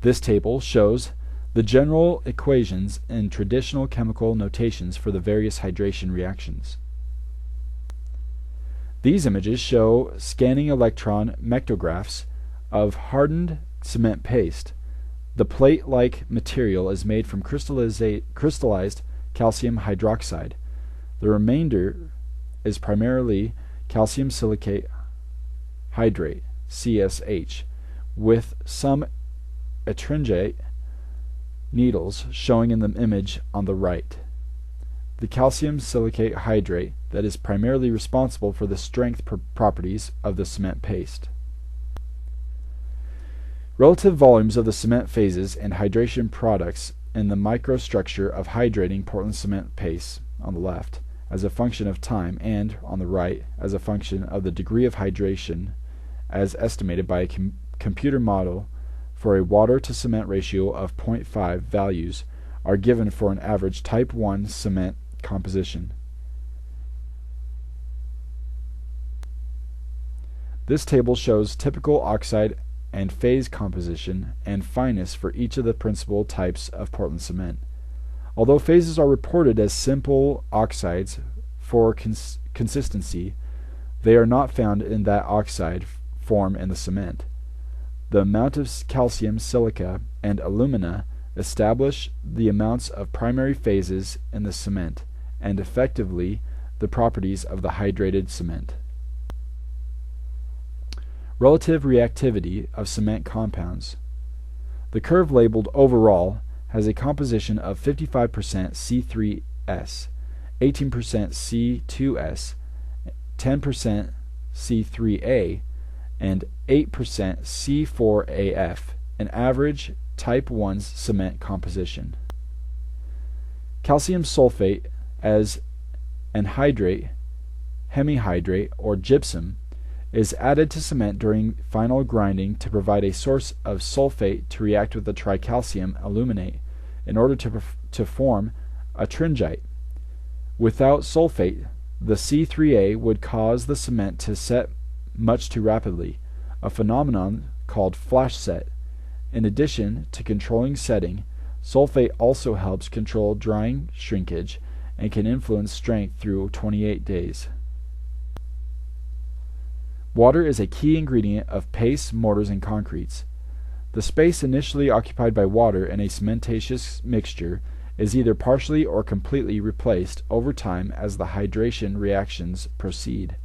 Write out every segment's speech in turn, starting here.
This table shows the general equations and traditional chemical notations for the various hydration reactions. These images show scanning electron mectographs of hardened cement paste. The plate-like material is made from crystallized calcium hydroxide. The remainder is primarily calcium silicate hydrate, CSH, with some astringent needles showing in the image on the right. The calcium silicate hydrate that is primarily responsible for the strength properties of the cement paste. Relative volumes of the cement phases and hydration products in the microstructure of hydrating Portland cement paste on the left as a function of time, and on the right as a function of the degree of hydration as estimated by a computer model for a water to cement ratio of 0.5 values are given for an average type 1 cement composition. This table shows typical oxide and phase composition and fineness for each of the principal types of Portland cement. Although phases are reported as simple oxides for consistency, they are not found in that oxide form in the cement. The amount of calcium, silica, and alumina establish the amounts of primary phases in the cement and effectively the properties of the hydrated cement. Relative reactivity of cement compounds. The curve labeled overall has a composition of 55% C3S, 18% C2S, 10% C3A, and 8% C4AF, an average type 1's cement composition. Calcium sulfate as anhydrate, hemihydrate, or gypsum is added to cement during final grinding to provide a source of sulfate to react with the tricalcium aluminate in order to form astringent. Without sulfate, the C3A would cause the cement to set much too rapidly, a phenomenon called flash set. In addition to controlling setting, sulfate also helps control drying shrinkage and can influence strength through 28 days. Water is a key ingredient of pastes, mortars, and concretes. The space initially occupied by water in a cementitious mixture is either partially or completely replaced over time as the hydration reactions proceed.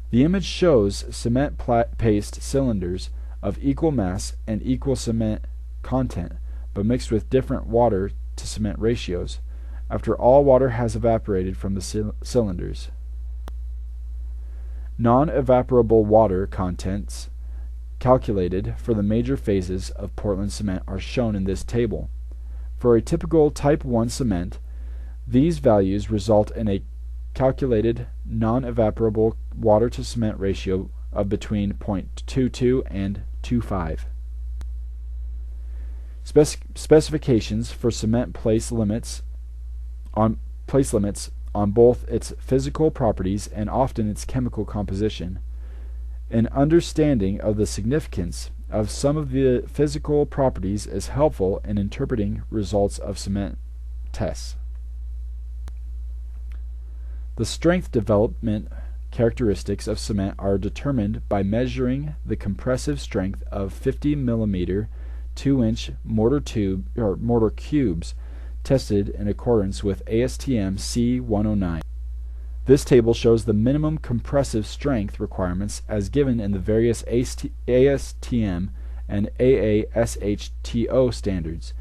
The image shows cement paste cylinders of equal mass and equal cement content, but mixed with different water to cement ratios, after all water has evaporated from the cylinders. Non-evaporable water contents calculated for the major phases of Portland cement are shown in this table. For a typical type 1 cement, these values result in a calculated non-evaporable water to cement ratio of between 0.22 and 2.5. Specifications for cement place limits on both its physical properties and often its chemical composition. An understanding of the significance of some of the physical properties is helpful in interpreting results of cement tests. The strength development characteristics of cement are determined by measuring the compressive strength of 50 mm 2-inch mortar cubes tested in accordance with ASTM C109. This table shows the minimum compressive strength requirements as given in the various ASTM and AASHTO standards.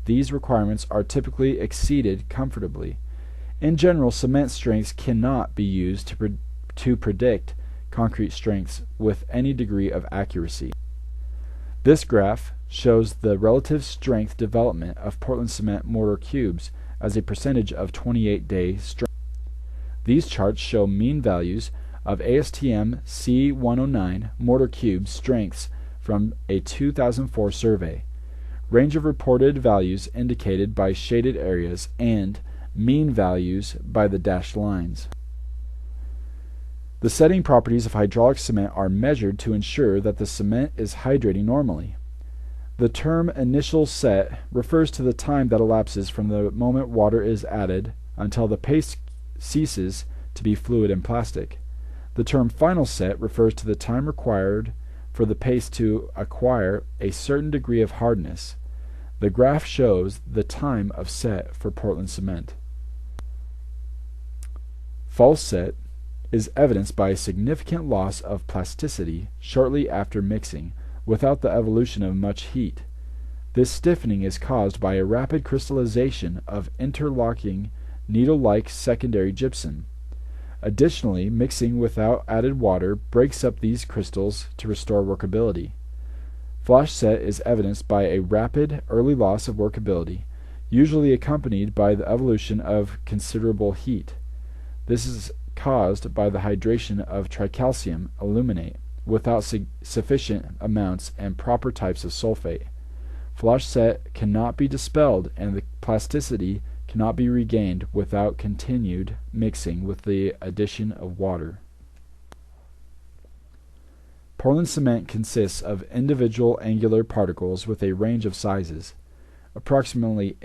These requirements are typically exceeded comfortably. In general, cement strengths cannot be used to predict concrete strengths with any degree of accuracy. This graph shows the relative strength development of Portland cement mortar cubes as a percentage of 28-day strength. These charts show mean values of ASTM C109 mortar cube strengths from a 2004 survey, range of reported values indicated by shaded areas, and mean values by the dashed lines. The setting properties of hydraulic cement are measured to ensure that the cement is hydrating normally. The term initial set refers to the time that elapses from the moment water is added until the paste ceases to be fluid and plastic. The term final set refers to the time required for the paste to acquire a certain degree of hardness. The graph shows the time of set for Portland cement. False set is evidenced by a significant loss of plasticity shortly after mixing, without the evolution of much heat. This stiffening is caused by a rapid crystallization of interlocking needle-like secondary gypsum. Additionally, mixing without added water breaks up these crystals to restore workability. Flash set is evidenced by a rapid early loss of workability, usually accompanied by the evolution of considerable heat. This is caused by the hydration of tricalcium aluminate without sufficient amounts and proper types of sulfate. Flash set cannot be dispelled, and the plasticity cannot be regained without continued mixing with the addition of water. Portland cement consists of individual angular particles with a range of sizes. Approximately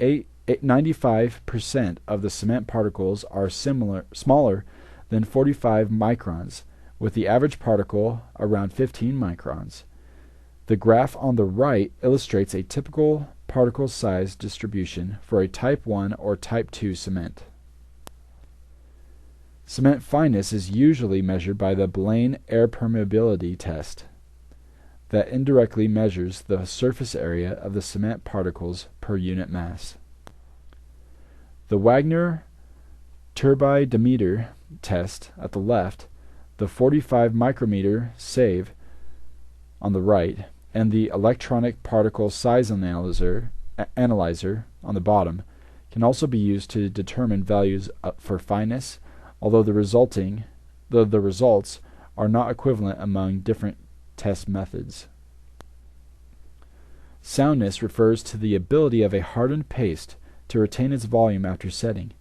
95% of the cement particles are smaller than 45 microns, with the average particle around 15 microns. The graph on the right illustrates a typical particle size distribution for a Type 1 or Type 2 cement. Cement fineness is usually measured by the Blaine air permeability test that indirectly measures the surface area of the cement particles per unit mass. The Wagner turbidimeter test at the left, the 45 micrometer SAVE on the right, and the electronic particle size analyzer on the bottom can also be used to determine values for fineness, although the results are not equivalent among different test methods. Soundness refers to the ability of a hardened paste to retain its volume after setting.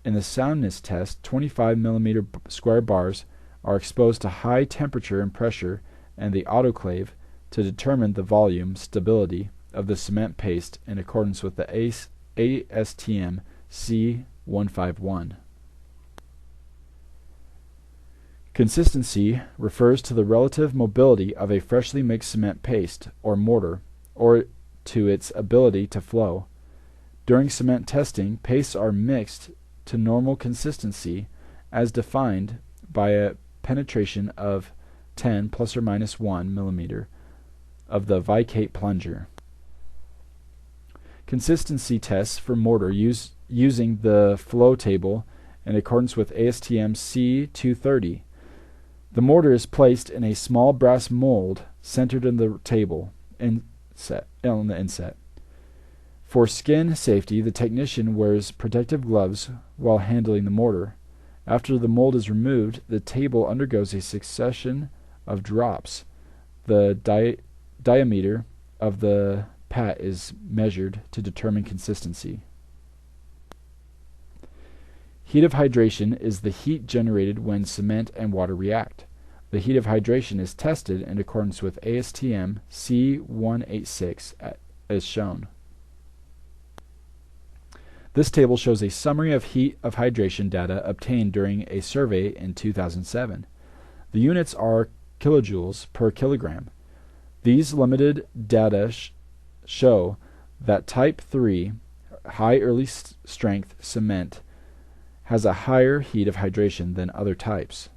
In the soundness test, 25 millimeter square bars are exposed to high temperature and pressure and the autoclave to determine the volume stability of the cement paste in accordance with the ASTM C151. Consistency refers to the relative mobility of a freshly mixed cement paste or mortar, or to its ability to flow. During cement testing, pastes are mixed to normal consistency as defined by a penetration of 10 plus or minus 1 millimeter of the Vicate plunger. Consistency tests for mortar using the flow table in accordance with ASTM C230. The mortar is placed in a small brass mold centered in the table on the inset. For skin safety, the technician wears protective gloves while handling the mortar. After the mold is removed, the table undergoes a succession of drops. The diameter of the pat is measured to determine consistency. Heat of hydration is the heat generated when cement and water react. The heat of hydration is tested in accordance with ASTM C186 as shown. This table shows a summary of heat of hydration data obtained during a survey in 2007. The units are kilojoules per kilogram. These limited data show that Type 3 high early strength cement has a higher heat of hydration than other types.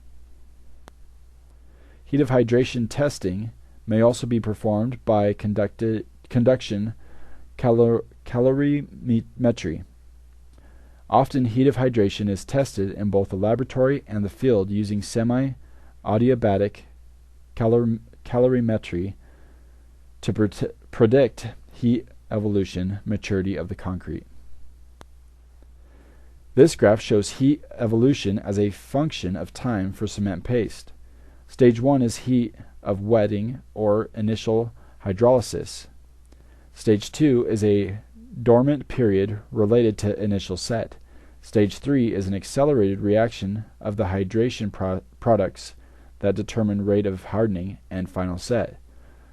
Heat of hydration testing may also be performed by conduction calorimetry. Often heat of hydration is tested in both the laboratory and the field using semi-adiabatic calorimetry to predict heat evolution maturity of the concrete. This graph shows heat evolution as a function of time for cement paste. Stage 1 is heat of wetting or initial hydrolysis. Stage 2 is a dormant period related to initial set. Stage 3 is an accelerated reaction of the hydration products that determine rate of hardening and final set.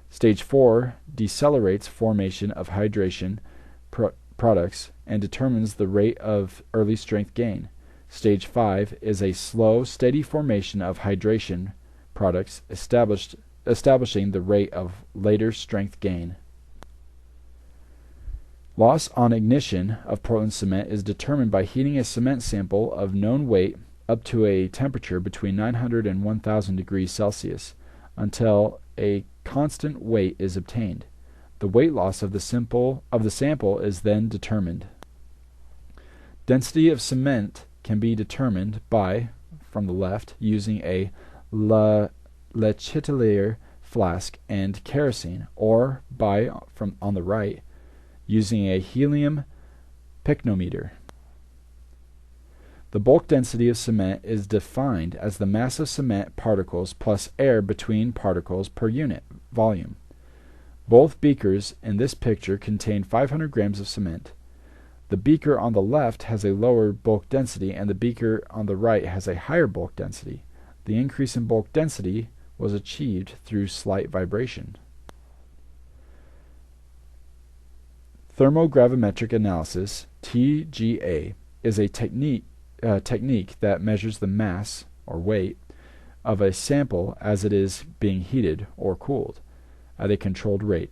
Stage 4 decelerates formation of hydration products and determines the rate of early strength gain. Stage 5 is a slow, steady formation of hydration products, establishing the rate of later strength gain. Loss on ignition of Portland cement is determined by heating a cement sample of known weight up to a temperature between 900 and 1000 degrees Celsius until a constant weight is obtained. The weight loss of the sample is then determined. Density of cement can be determined by, from the left, using a Le Chatelier flask and kerosene, or by, on the right, using a helium pycnometer. The bulk density of cement is defined as the mass of cement particles plus air between particles per unit volume. Both beakers in this picture contain 500 grams of cement. The beaker on the left has a lower bulk density and the beaker on the right has a higher bulk density. The increase in bulk density was achieved through slight vibration. Thermogravimetric analysis, TGA, is a technique that measures the mass, or weight, of a sample as it is being heated or cooled at a controlled rate.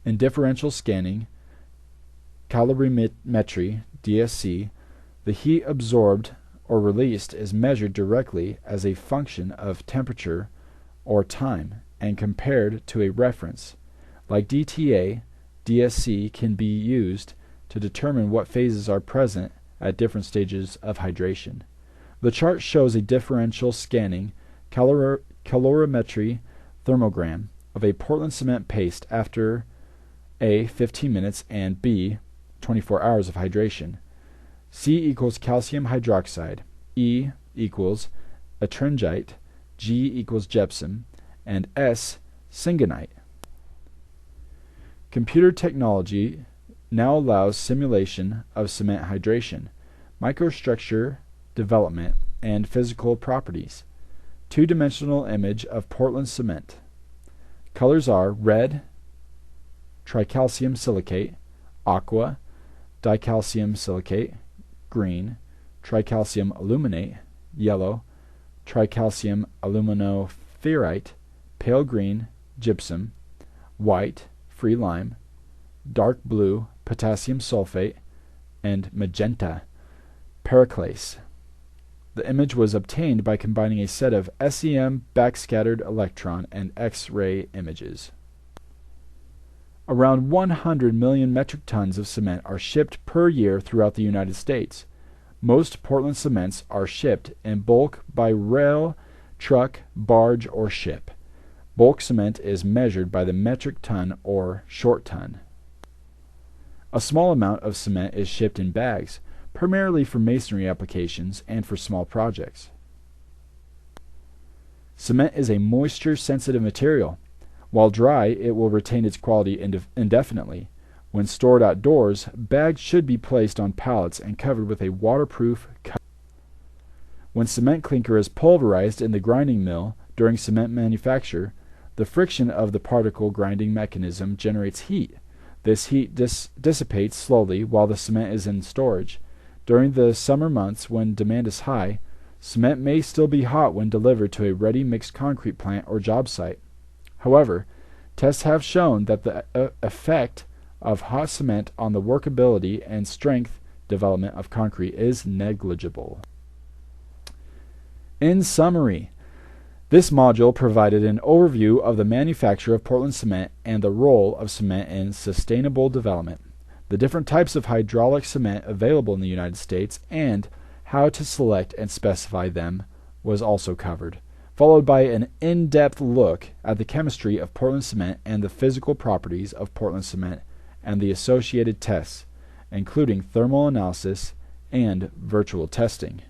In differential scanning, calorimetry, DSC, the heat absorbed or released is measured directly as a function of temperature or time and compared to a reference. Like DTA, DSC can be used to determine what phases are present at different stages of hydration. The chart shows a differential scanning calorimetry thermogram of a Portland cement paste after A, 15 minutes, and B, 24 hours of hydration. C equals calcium hydroxide, E equals attringite, G equals gypsum, and S syngenite. Computer technology now allows simulation of cement hydration, microstructure development, and physical properties. Two-dimensional image of Portland cement. Colors are red, tricalcium silicate, aqua, dicalcium silicate, green, tricalcium aluminate, yellow, tricalcium aluminoferrite, pale green, gypsum, white, free lime, dark blue, potassium sulfate, and magenta, periclase. The image was obtained by combining a set of SEM backscattered electron and X-ray images. Around 100 million metric tons of cement are shipped per year throughout the United States. Most Portland cements are shipped in bulk by rail, truck, barge, or ship. Bulk cement is measured by the metric ton or short ton. A small amount of cement is shipped in bags, primarily for masonry applications and for small projects. Cement is a moisture-sensitive material. While dry, it will retain its quality indefinitely. When stored outdoors, bags should be placed on pallets and covered with a waterproof cover. When cement clinker is pulverized in the grinding mill during cement manufacture, the friction of the particle grinding mechanism generates heat. This heat dissipates slowly while the cement is in storage. During the summer months when demand is high, cement may still be hot when delivered to a ready mixed concrete plant or job site. However, tests have shown that the effect of hot cement on the workability and strength development of concrete is negligible. In summary, this module provided an overview of the manufacture of Portland cement and the role of cement in sustainable development, the different types of hydraulic cement available in the United States, and how to select and specify them was also covered, followed by an in-depth look at the chemistry of Portland cement and the physical properties of Portland cement and the associated tests, including thermal analysis and virtual testing.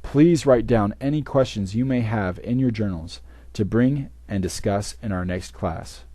Please write down any questions you may have in your journals to bring and discuss in our next class.